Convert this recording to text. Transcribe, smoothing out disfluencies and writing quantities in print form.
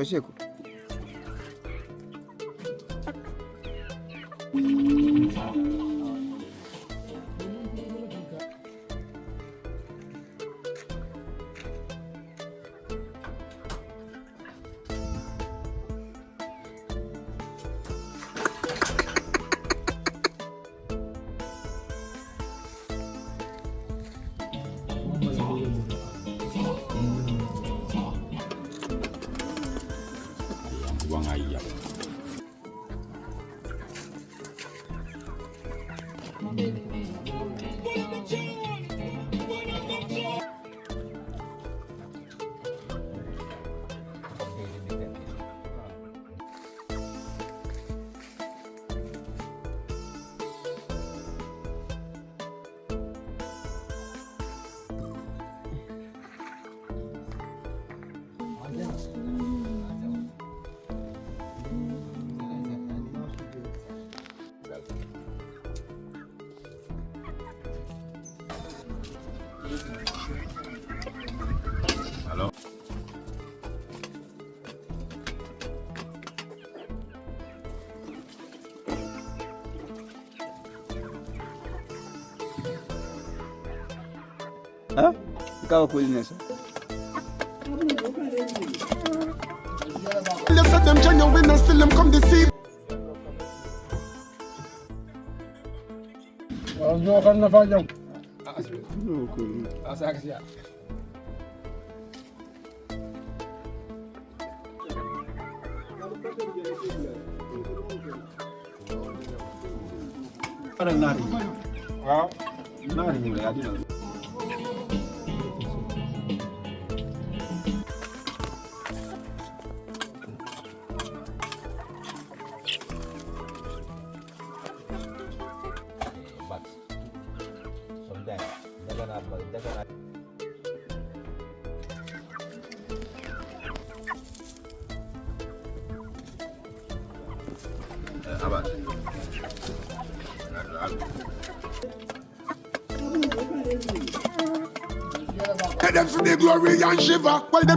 Sheku. Wangaya. Hello. Ha? Ikaw kweli nesa. Let's let them genuine and still them come deceive. Unajua kan nafanya Asa kasi ya. ada nari. Ah, nari ni ada. Apa? Head them for the glory and shiver. Well, them